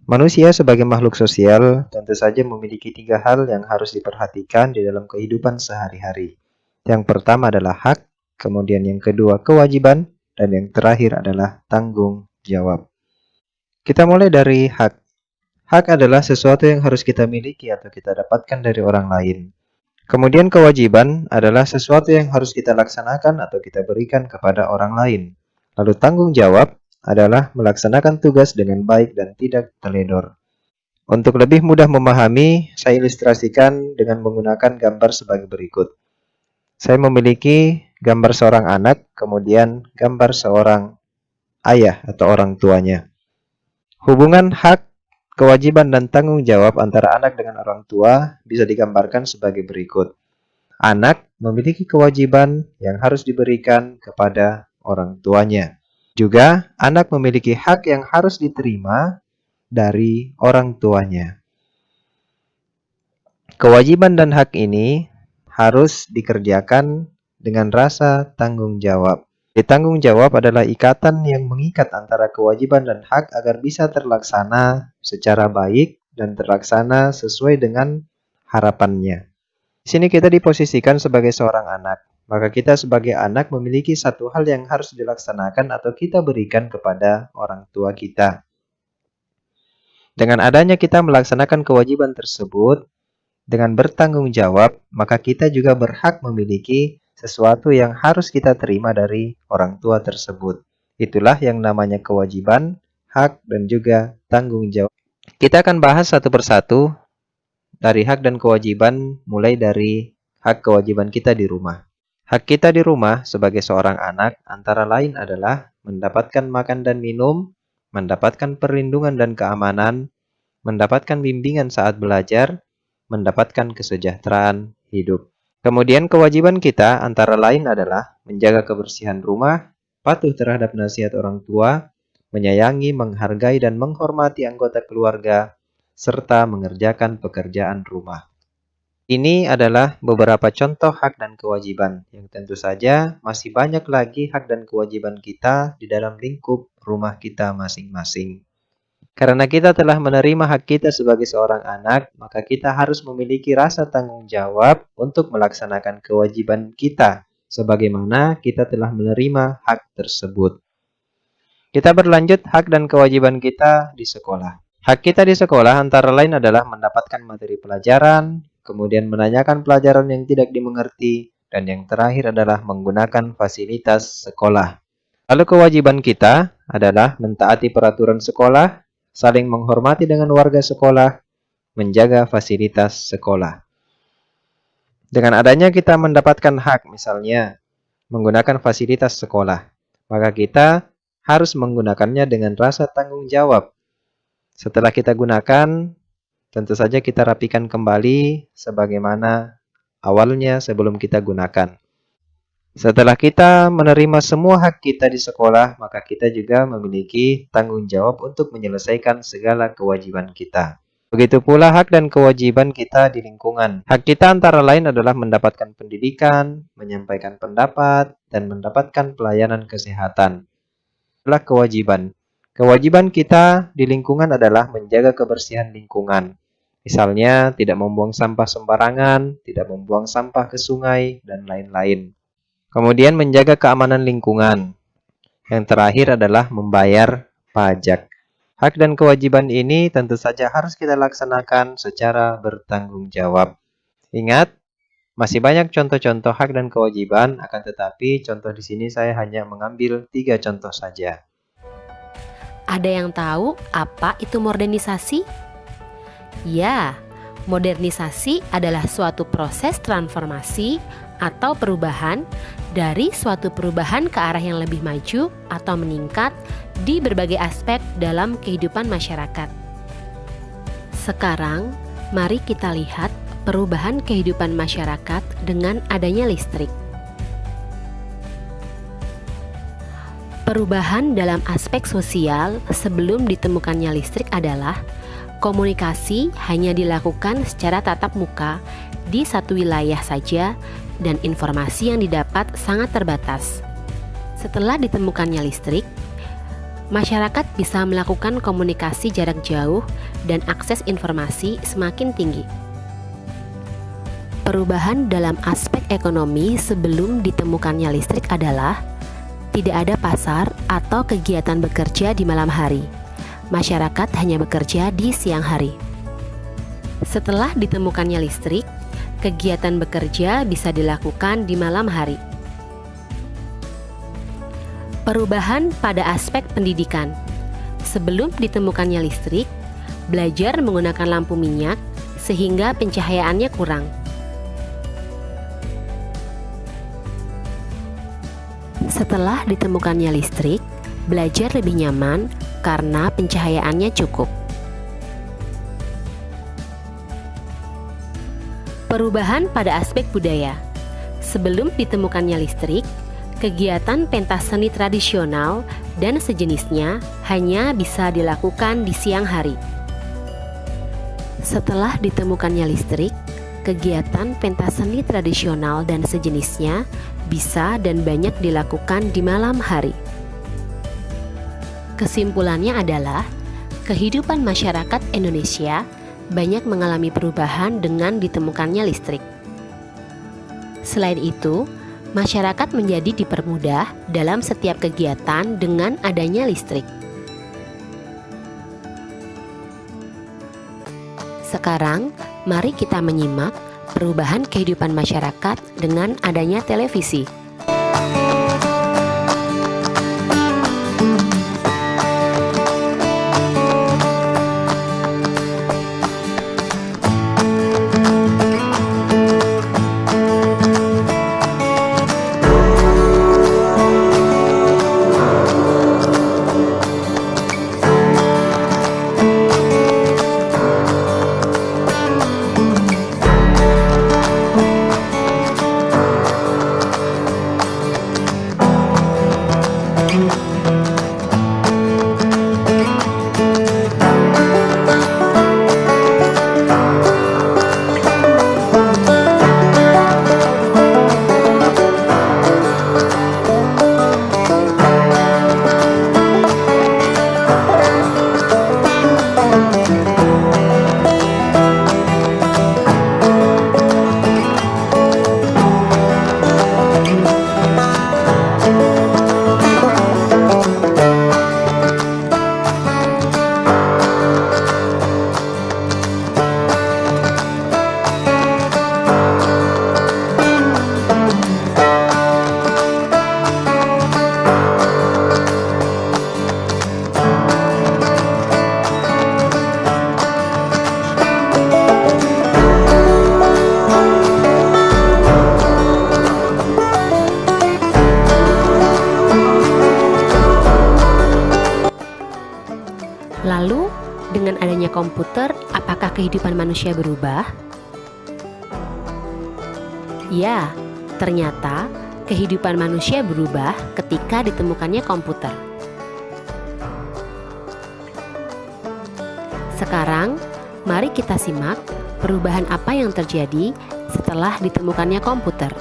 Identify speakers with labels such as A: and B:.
A: Manusia sebagai makhluk sosial tentu saja memiliki 3 hal yang harus diperhatikan di dalam kehidupan sehari-hari. Yang pertama adalah hak, kemudian yang kedua kewajiban, dan yang terakhir adalah tanggung jawab. Kita mulai dari hak. Hak adalah sesuatu yang harus kita miliki atau kita dapatkan dari orang lain. Kemudian kewajiban adalah sesuatu yang harus kita laksanakan atau kita berikan kepada orang lain. Lalu tanggung jawab adalah melaksanakan tugas dengan baik dan tidak teledor. Untuk lebih mudah memahami, saya ilustrasikan dengan menggunakan gambar sebagai berikut. Saya memiliki gambar seorang anak, kemudian gambar seorang ayah atau orang tuanya. Hubungan hak, kewajiban, dan tanggung jawab antara anak dengan orang tua bisa digambarkan sebagai berikut. Anak memiliki kewajiban yang harus diberikan kepada orang tuanya. Juga, anak memiliki hak yang harus diterima dari orang tuanya. Kewajiban dan hak ini harus dikerjakan dengan rasa tanggung jawab. Tanggung jawab adalah ikatan yang mengikat antara kewajiban dan hak agar bisa terlaksana secara baik dan terlaksana sesuai dengan harapannya. Di sini kita diposisikan sebagai seorang anak. Maka kita sebagai anak memiliki satu hal yang harus dilaksanakan atau kita berikan kepada orang tua kita. Dengan adanya kita melaksanakan kewajiban tersebut, dengan bertanggung jawab, maka kita juga berhak memiliki sesuatu yang harus kita terima dari orang tua tersebut. Itulah yang namanya kewajiban, hak, dan juga tanggung jawab. Kita akan bahas satu persatu dari hak dan kewajiban, mulai dari hak kewajiban kita di rumah. Hak kita di rumah sebagai seorang anak antara lain adalah mendapatkan makan dan minum, mendapatkan perlindungan dan keamanan, mendapatkan bimbingan saat belajar, mendapatkan kesejahteraan hidup. Kemudian kewajiban kita antara lain adalah menjaga kebersihan rumah, patuh terhadap nasihat orang tua, menyayangi, menghargai, dan menghormati anggota keluarga, serta mengerjakan pekerjaan rumah. Ini adalah beberapa contoh hak dan kewajiban, yang tentu saja masih banyak lagi hak dan kewajiban kita di dalam lingkup rumah kita masing-masing. Karena kita telah menerima hak kita sebagai seorang anak, maka kita harus memiliki rasa tanggung jawab untuk melaksanakan kewajiban kita, sebagaimana kita telah menerima hak tersebut. Kita berlanjut hak dan kewajiban kita di sekolah. Hak kita di sekolah antara lain adalah mendapatkan materi pelajaran, kemudian menanyakan pelajaran yang tidak dimengerti, dan yang terakhir adalah menggunakan fasilitas sekolah. Lalu kewajiban kita adalah mentaati peraturan sekolah, saling menghormati dengan warga sekolah, menjaga fasilitas sekolah. Dengan adanya kita mendapatkan hak, misalnya menggunakan fasilitas sekolah, maka kita harus menggunakannya dengan rasa tanggung jawab. Setelah kita gunakan, tentu saja kita rapikan kembali sebagaimana awalnya sebelum kita gunakan. Setelah kita menerima semua hak kita di sekolah, maka kita juga memiliki tanggung jawab untuk menyelesaikan segala kewajiban kita. Begitu pula hak dan kewajiban kita di lingkungan. Hak kita antara lain adalah mendapatkan pendidikan, menyampaikan pendapat, dan mendapatkan pelayanan kesehatan. Itulah kewajiban. Kewajiban kita di lingkungan adalah menjaga kebersihan lingkungan. Misalnya, tidak membuang sampah sembarangan, tidak membuang sampah ke sungai, dan lain-lain. Kemudian menjaga keamanan lingkungan. Yang terakhir adalah membayar pajak. Hak dan kewajiban ini tentu saja harus kita laksanakan secara bertanggung jawab. Ingat, masih banyak contoh-contoh hak dan kewajiban, akan tetapi contoh di sini saya hanya mengambil 3 contoh saja.
B: Ada yang tahu apa itu modernisasi? Ya, modernisasi adalah suatu proses transformasi atau perubahan dari suatu perubahan ke arah yang lebih maju atau meningkat di berbagai aspek dalam kehidupan masyarakat. Sekarang, mari kita lihat perubahan kehidupan masyarakat dengan adanya listrik. Perubahan dalam aspek sosial sebelum ditemukannya listrik adalah komunikasi hanya dilakukan secara tatap muka di satu wilayah saja dan informasi yang didapat sangat terbatas. Setelah ditemukannya listrik, masyarakat bisa melakukan komunikasi jarak jauh dan akses informasi semakin tinggi. Perubahan dalam aspek ekonomi sebelum ditemukannya listrik adalah tidak ada pasar atau kegiatan bekerja di malam hari. Masyarakat hanya bekerja di siang hari. Setelah ditemukannya listrik, kegiatan bekerja bisa dilakukan di malam hari. Perubahan pada aspek pendidikan. Sebelum ditemukannya listrik, belajar menggunakan lampu minyak sehingga pencahayaannya kurang. Setelah ditemukannya listrik, belajar lebih nyaman karena pencahayaannya cukup. Perubahan pada aspek budaya. Sebelum ditemukannya listrik, kegiatan pentas seni tradisional dan sejenisnya hanya bisa dilakukan di siang hari. Setelah ditemukannya listrik, kegiatan pentas seni tradisional dan sejenisnya bisa dan banyak dilakukan di malam hari. Kesimpulannya adalah, kehidupan masyarakat Indonesia banyak mengalami perubahan dengan ditemukannya listrik. Selain itu, masyarakat menjadi dipermudah dalam setiap kegiatan dengan adanya listrik. Sekarang, mari kita menyimak perubahan kehidupan masyarakat dengan adanya televisi. Lalu, dengan adanya komputer, apakah kehidupan manusia berubah? Ya, ternyata kehidupan manusia berubah ketika ditemukannya komputer. Sekarang, mari kita simak perubahan apa yang terjadi setelah ditemukannya komputer.